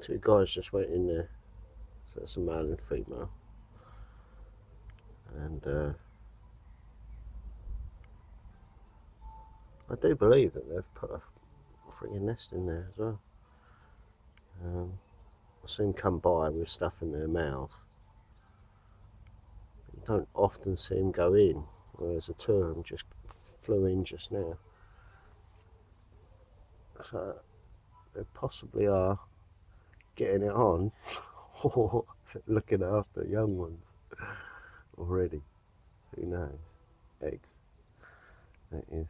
Two guys just went in there. So that's a male and female. And I do believe that they've put a freaking nest in there as well. I see them come by with stuff in their mouth. You don't often see them go in, whereas the two of them just flew in just now. So they possibly are getting it on or looking after young ones already. Who knows? Eggs. That is.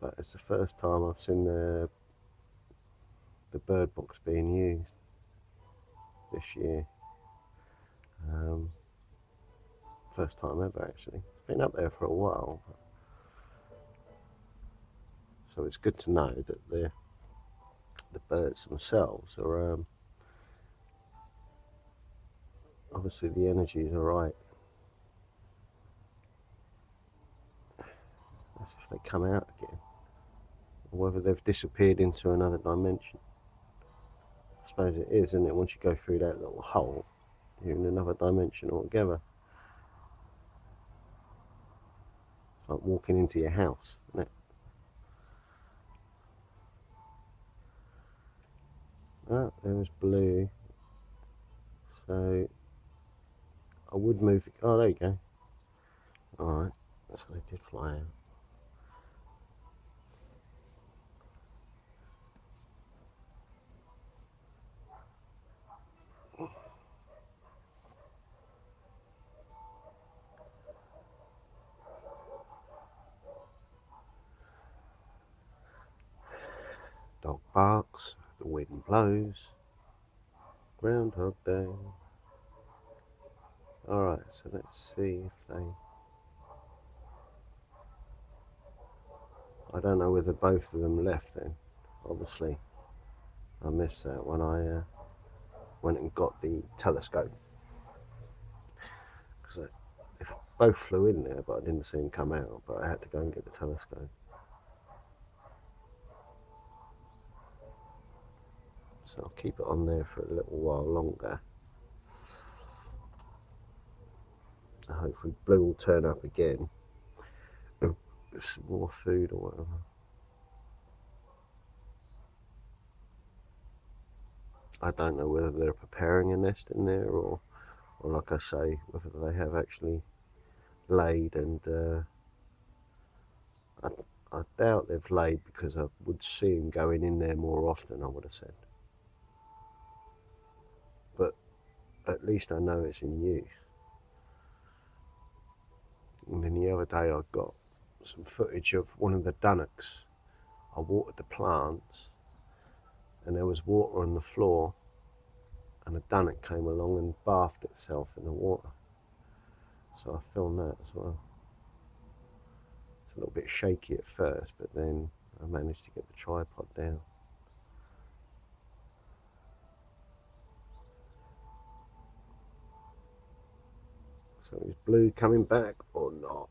But it's the first time I've seen the bird box being used this year. First time ever, actually. It's been up there for a while. So it's good to know that the birds themselves are obviously the energies are right. As if they come out again, or whether they've disappeared into another dimension. I suppose it is, isn't it? Once you go through that little hole, you're in another dimension altogether. It's like walking into your house, isn't it? Oh, there was blue. So I would move the. Oh, there you go. Alright, so they did fly out. Dog barks, the wind blows. Groundhog Day. Alright, so let's see if they. I don't know whether both of them left then. Obviously, I missed that when I went and got the telescope. Because they both flew in there, but I didn't see them come out. But I had to go and get the telescope. So I'll keep it on there for a little while longer. Hopefully Blue will turn up again with some more food or whatever. I don't know whether they're preparing a nest in there or like I say, whether they have actually laid. And I doubt they've laid, because I would see them going in there more often, I would have said. But at least I know it's in use. And then the other day I got some footage of one of the dunnocks. I watered the plants and there was water on the floor, and a dunnock came along and bathed itself in the water. So I filmed that as well. It's a little bit shaky at first, but then I managed to get the tripod down. So is Blue coming back or not?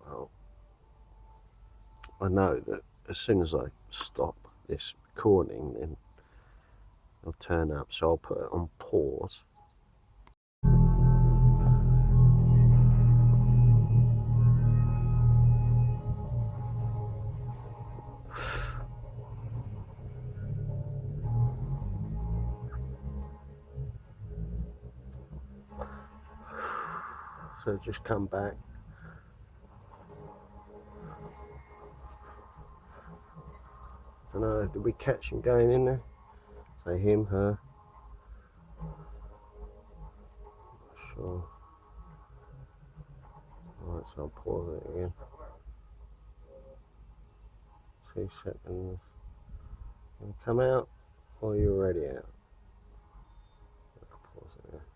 Well, I know that as soon as I stop this recording, then they'll turn up. So I'll put it on pause. So just come back. I don't know, did we catch him going in there? Say him, her. Not sure. Alright, so I'll pause it again. 2 seconds. You come out or you're already out? I'll pause it there.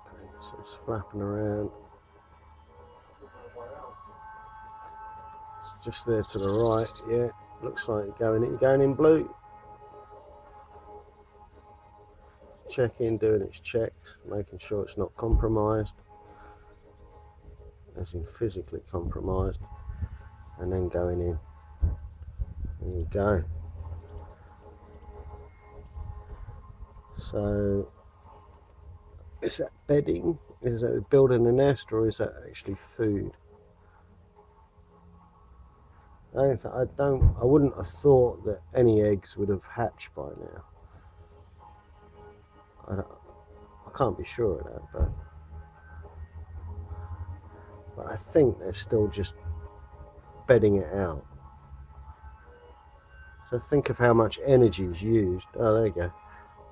Okay, so it's flapping around. just there to the right. Yeah, looks like you're going in blue. Checking, doing its checks, making sure it's not compromised, as in physically compromised, and then going in. There you go. So, is that bedding? Is that building a nest, or is that actually food? I wouldn't have thought that any eggs would have hatched by now. I can't be sure of that, but I think they're still just bedding it out. So think of how much energy is used. Oh, there you go.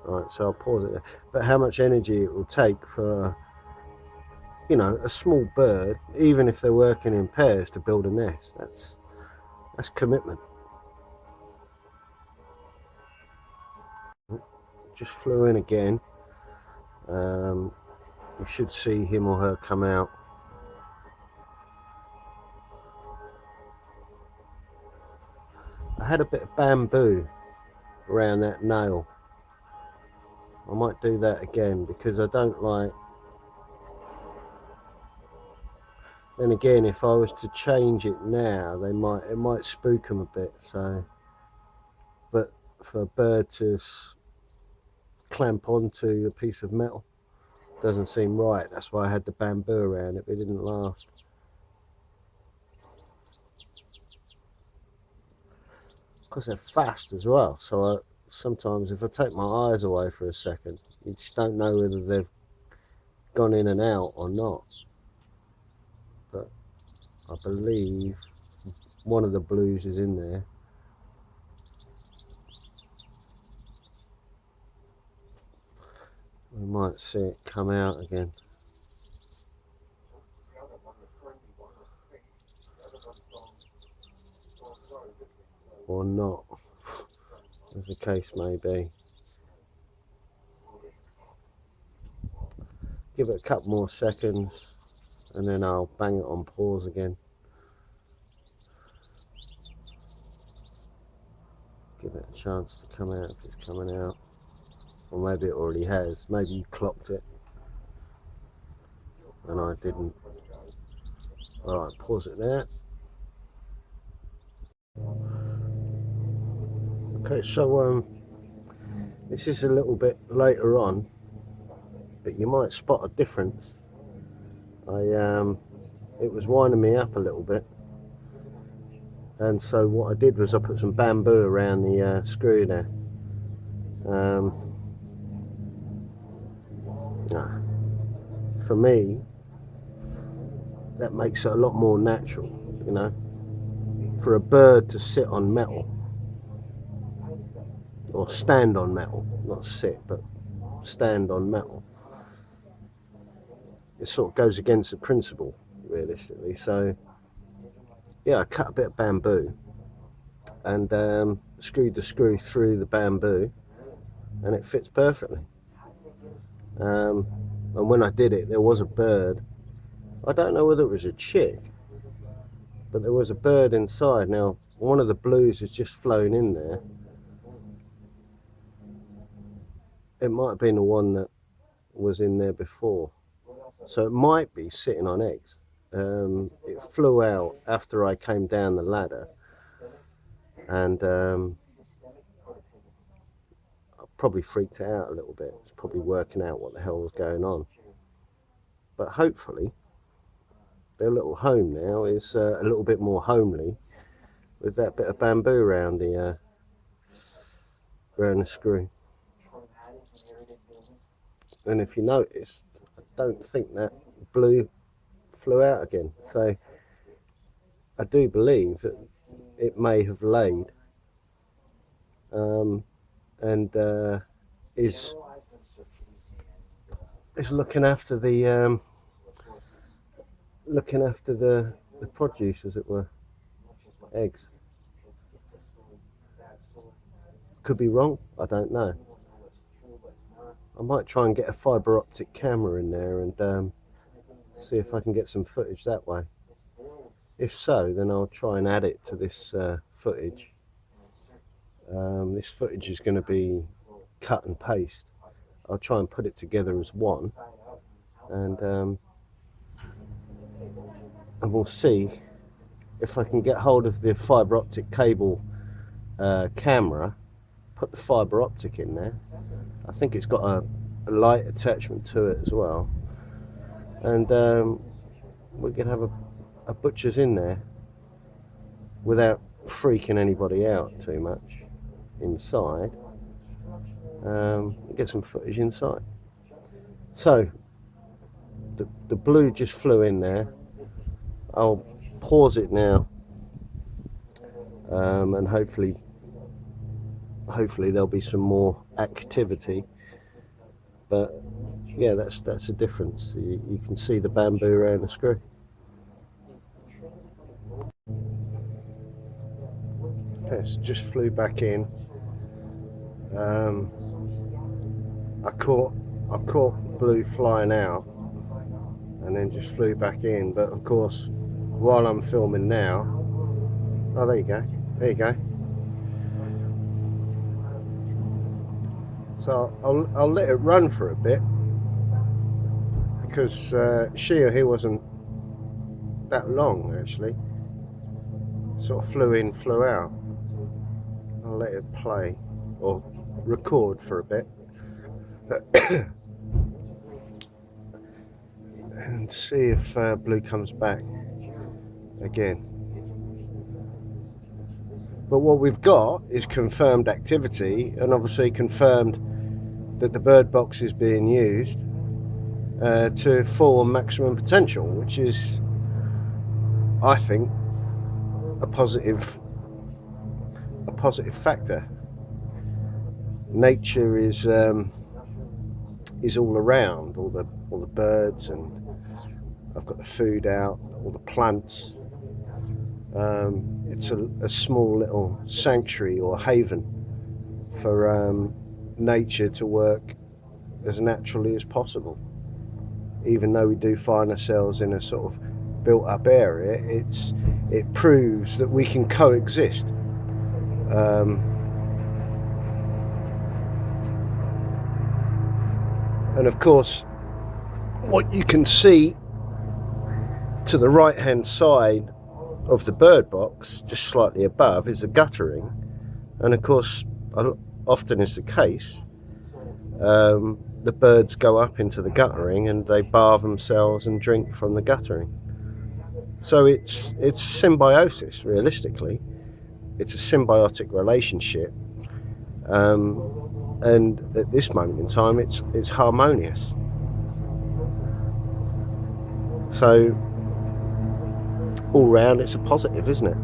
Right, so I'll pause it there. But how much energy it will take for, you know, a small bird, even if they're working in pairs, to build a nest. That's commitment. Just flew in again. You should see him or her come out. I had a bit of bamboo around that nail. I might do that again because I don't like. Then again, if I was to change it now, it might spook them a bit. So, but for a bird to clamp onto a piece of metal doesn't seem right. That's why I had the bamboo around it. It didn't last. Because they're fast as well. So sometimes if I take my eyes away for a second, you just don't know whether they've gone in and out or not. But I believe one of the blues is in there. We might see it come out again. Or not, as the case may be. Give it a couple more seconds and then I'll bang it on pause again. Give it a chance to come out if it's coming out. Or maybe it already has. Maybe you clocked it and I didn't. Alright, pause it there. Okay, so this is a little bit later on, but you might spot a difference. It was winding me up a little bit, and so what I did was I put some bamboo around the screw there. For me, that makes it a lot more natural, you know. For a bird to sit on metal, or stand on metal, not sit, but stand on metal, it sort of goes against the principle, realistically. So, yeah, I cut a bit of bamboo and screwed the screw through the bamboo, and it fits perfectly. And when I did it, there was a bird. I don't know whether it was a chick, but there was a bird inside. Now, one of the blues has just flown in there. It might have been the one that was in there before. So it might be sitting on eggs. It flew out after I came down the ladder, and I probably freaked it out a little bit. It's probably working out what the hell was going on. But hopefully their little home now is a little bit more homely with that bit of bamboo around the screw. And if you notice, I don't think that blue flew out again. So I do believe that it may have laid and is looking after the produce, as it were, eggs. Could be wrong, I don't know. I might try and get a fibre optic camera in there and see if I can get some footage that way. If so, then I'll try and add it to this footage. This footage is going to be cut and paste. I'll try and put it together as one, and we'll see if I can get hold of the fibre optic cable camera, put the fibre optic in there. I think it's got a light attachment to it as well, and we can have a butcher's in there without freaking anybody out too much inside. Get some footage inside. So the blue just flew in there. I'll pause it now, and hopefully there'll be some more activity. But yeah, that's a difference. You can see the bamboo around the screw. Yes, just flew back in. I caught blue flying out and then just flew back in. But of course, while I'm filming now, oh, there you go, there you go. So I'll let it run for a bit, because she or he wasn't that long actually. Sort of flew in, flew out. I'll let it play or record for a bit and see if blue comes back again. But what we've got is confirmed activity, and obviously confirmed that the bird box is being used to full maximum potential, which is, I think, a positive factor. Nature is all around, all the birds, and I've got the food out, all the plants. It's a small little sanctuary or haven for nature to work as naturally as possible. Even though we do find ourselves in a sort of built up area, it proves that we can coexist. And of course, what you can see to the right hand side of the bird box, just slightly above, is the guttering. And of course, often is the case, the birds go up into the guttering and they bathe themselves and drink from the guttering. So it's symbiosis, realistically. It's a symbiotic relationship, and at this moment in time it's harmonious. So all round it's a positive, isn't it?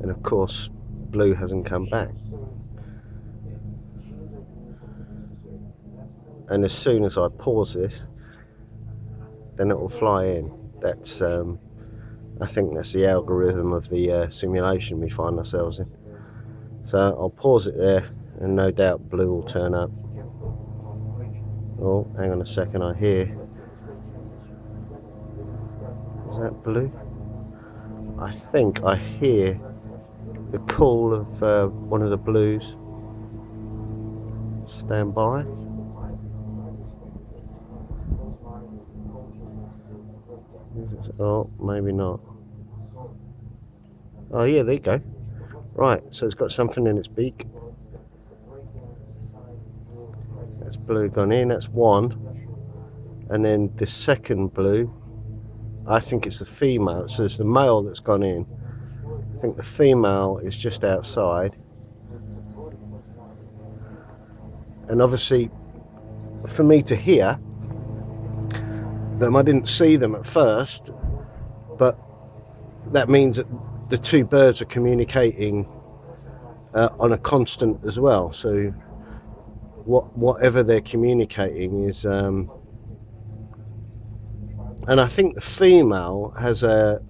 And of course blue hasn't come back, and as soon as I pause this, then it will fly in. That's I think that's the algorithm of the simulation we find ourselves in. So I'll pause it there, and no doubt blue will turn up. Oh, hang on a second, I hear. Is that blue? I think I hear the call of one of the blues. Stand by. Oh, maybe not. Oh yeah, there you go. Right, so it's got something in its beak. That's blue gone in, that's one. And then the second blue, I think it's the female. So it's the male that's gone in. I think the female is just outside. And obviously, for me to hear them, I didn't see them at first, but that means that the two birds are communicating on a constant as well. So whatever they're communicating is, and I think the female has a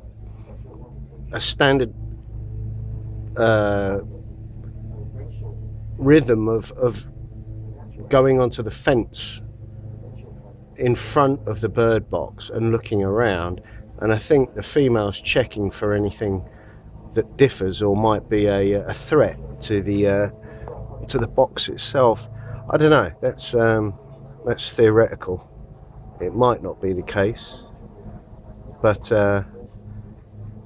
standard rhythm of going onto the fence in front of the bird box and looking around, and I think the female's checking for anything that differs or might be a threat to the box itself. I don't know. That's theoretical. It might not be the case, but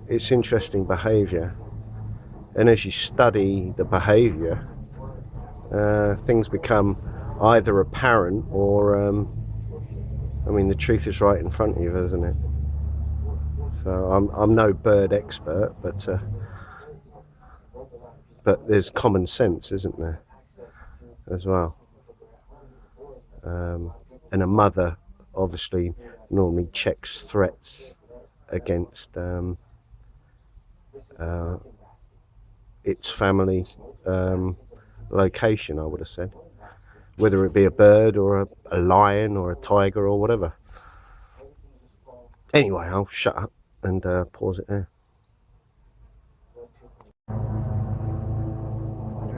it's interesting behaviour. And as you study the behaviour, things become either apparent or, I mean, the truth is right in front of you, isn't it? So I'm no bird expert, but there's common sense, isn't there, as well? And a mother obviously normally checks threats against its family location, I would have said, whether it be a bird or a lion or a tiger or whatever. Anyway, I'll shut up and pause it there.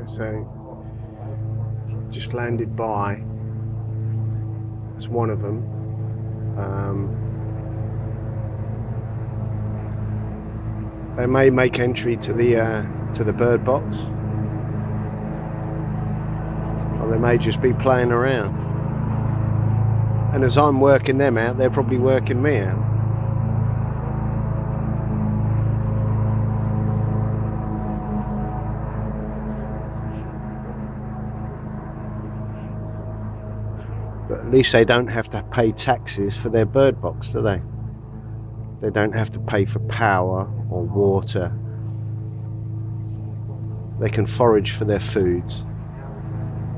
So, just landed by. That's one of them. They may make entry to the bird box, or they may just be playing around. And as I'm working them out, they're probably working me out. But at least they don't have to pay taxes for their bird box, do they? They don't have to pay for power or water. They can forage for their foods,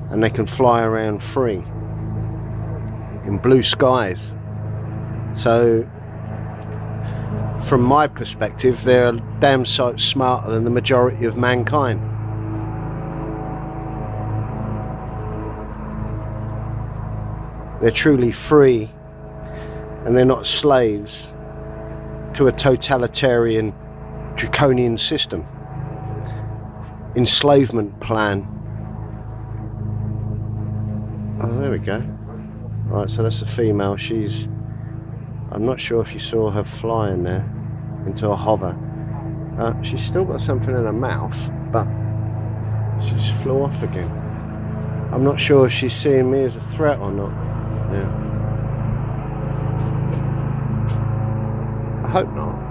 and they can fly around free in blue skies. So from my perspective, they're a damn sight smarter than the majority of mankind. They're truly free, and they're not slaves to a totalitarian, draconian system. Enslavement plan. Oh, there we go. Right, so that's a female. I'm not sure if you saw her flying there into a hover. She's still got something in her mouth, but she just flew off again. I'm not sure if she's seeing me as a threat or not. Yeah. I hope not.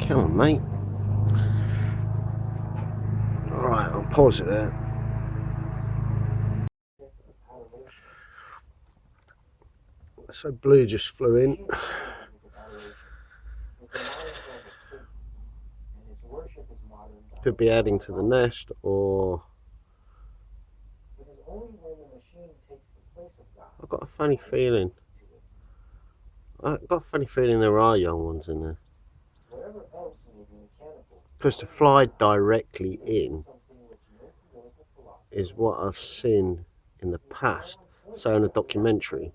Come on, mate. Alright, I'll pause it there. So Blue just flew in. Could be adding to the nest, or I've got a funny feeling. There are young ones in there. Because to fly directly in is what I've seen in the past. So in a documentary,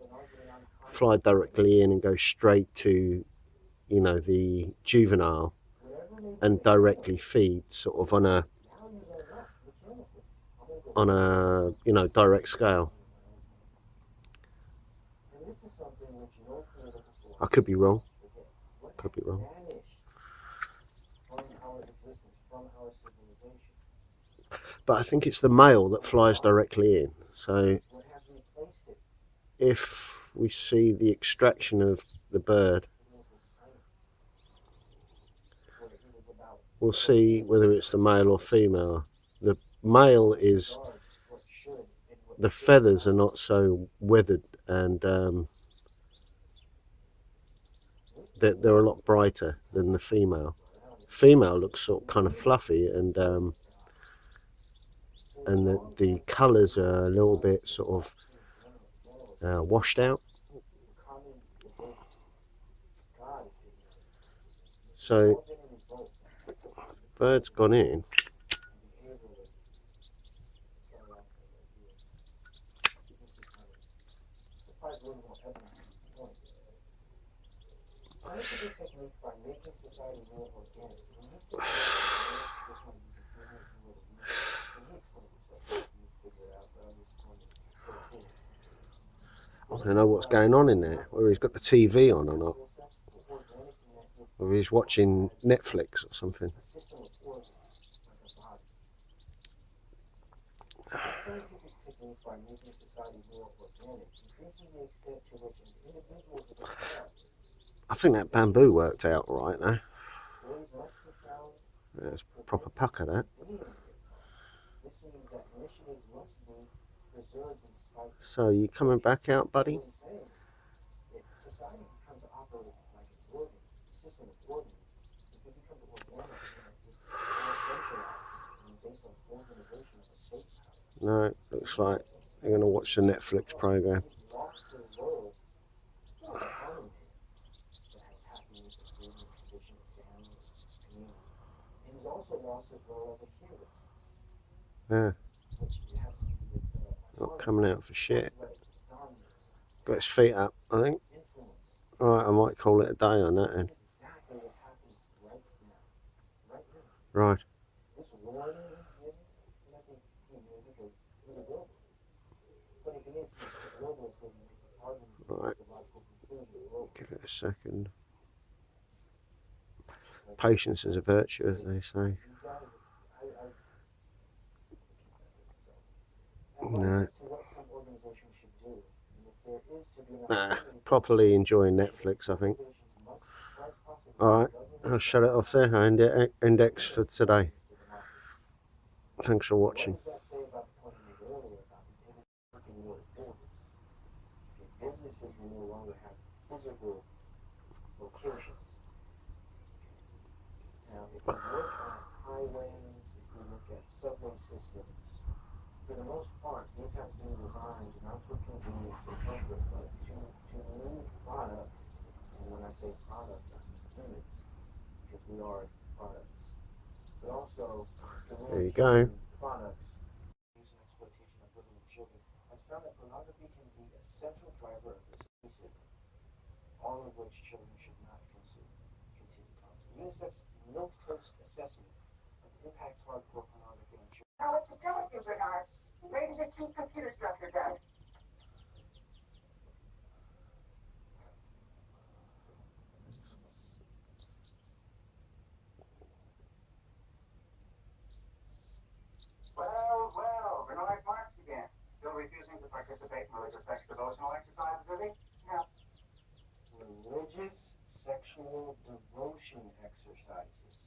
fly directly in and go straight to, the juvenile and directly feed sort of on a direct scale. I could be wrong. But I think it's the male that flies directly in. So if we see the extraction of the bird, we'll see whether it's the male or female. The male is, the feathers are not so weathered, and they're a lot brighter than the female. Female looks sort of kind of fluffy, and the colours are a little bit sort of washed out. So bird's gone in. I don't know what's going on in there, whether he's got the TV on or not, or he's watching Netflix or something. I think that bamboo worked out all right now. Yeah, it's proper pucker, that. So, you coming back out, buddy? No, looks like they're going to watch the Netflix program. Yeah. Not coming out for shit. Got his feet up, I think. Alright, I might call it a day on that then. Right. Right. Give it a second. Patience is a virtue, as they say. No. Nah, properly enjoying Netflix, I think. Alright, I'll shut it off there. I index for today. Thanks for watching. For the most part, these have been designed not for convenience or comfort, but to move product. And when I say product, I mean human, because we are products. But also, there you go. Products use and exploitation of women and children has found that pornography can be a central driver of this racism, all of which children should not consume. Continue talking. UNICEF's milk toast assessment of the impacts hardcore pornography on children. Now, what to do with you, Bernard? Where did the chief computer structure go? Well, Bernard Marx again. Still refusing to participate in religious sex devotional exercises, is he? No. Religious sexual devotion exercises.